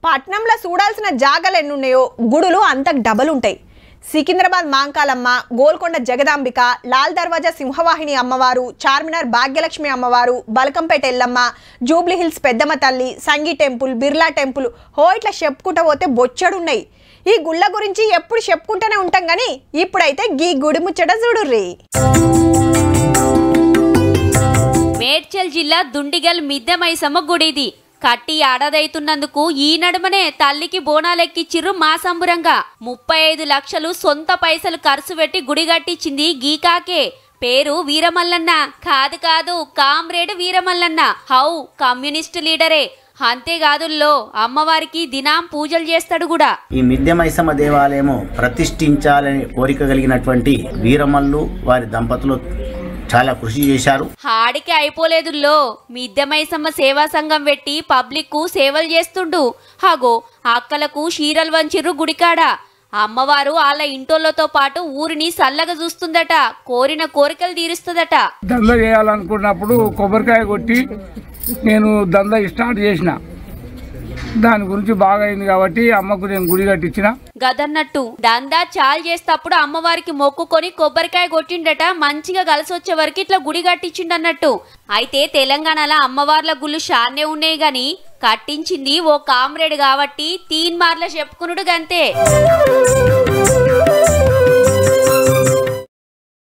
పట్నంలో చూడాల్సిన జాగాలు ఎన్నున్నాయో గుడులు అంతకు డబల్ ఉంటాయి. సికింద్రాబాద్ మాంకాలమ్మ, గోల్కొండ జగదాంబిక, లాల్ దర్వాజా సింహవాహిని అమ్మవారు, చార్మినార్ భాగ్యలక్ష్మి అమ్మవారు, బల్కంపేట ఎల్లమ్మ, జూబ్లీ హిల్స్ పెద్దమ్మ తల్లి, సంగీ టెంపుల్, బిర్లా టెంపుల్ ఇట్లా చెప్పుకుంటూ పోతే బొచ్చడున్నాయి. ఈ గుళ్ళ గురించి ఎప్పుడు చెప్పుకుంటూనే ఉంటాం కానీ ఇప్పుడైతే గీ గుడి ముచ్చట చూడుర్రి. మేడ్చల్ జిల్లా దుండిగల్ మిద్దెమైసమ్మ గుడిది. కట్టి ఏడాదైతున్నందుకు ఈ నడుమనే తల్లికి బోనాలెక్కిచ్చిర్రు మా సంబురంగా. 35 లక్షలు సొంత పైసలు ఖర్చు పెట్టి గుడి కట్టించింది గీకాకే. పేరు వీరమల్లన్న కాదు కామ్రేడ్ వీరమల్లన్న. హౌ కమ్యూనిస్ట్ లీడరే. అంతేకాదుల్లో అమ్మవారికి దినాం పూజలు చేస్తాడు కూడా. ఈ మిద్దెమైసమ్మ దేవాలయము ప్రతిష్ఠించాలని కోరిక కలిగినటువంటి వీరమల్లు వారి దంపతులు చాలా కృషి చేశారు. హాడికి అయిపోలేదుల్లో మిద్దెమైసమ్మ సేవా సంఘం పెట్టి పబ్లిక్ కు సేవలు చేస్తుండు. హాగో అక్కలకు షీరలు వంచిర్రు గుడికాడ. అమ్మవారు వాళ్ళ ఇంటోళ్లతో పాటు ఊరిని సల్లగా చూస్తుందట, కోరిన కోరికలు తీరుస్తుందట. దంద చేయాలనుకున్నప్పుడు కొబ్బరికాయ కొట్టి నేను దంద స్టార్ట్ చేసిన. దాని గురించి బాగా అయింది కాబట్టి అమ్మకు నేను గుడి కట్టించిన. గదన్నట్టు దందా చాలు చేస్తప్పుడు అమ్మవారికి మొక్కుకొని కొబ్బరికాయ కొట్టిండట. మంచిగా కలిసి వచ్చే వరకు ఇట్లా గుడి కట్టించిండన్నట్టు. అయితే తెలంగాణలో అమ్మవార్ల గుళ్ళు షాన్నే ఉన్నాయి గాని కట్టించింది ఓ కామ్రేడ్ కాబట్టి తీన్ మార్ల చెప్పుకునుడు గంతే.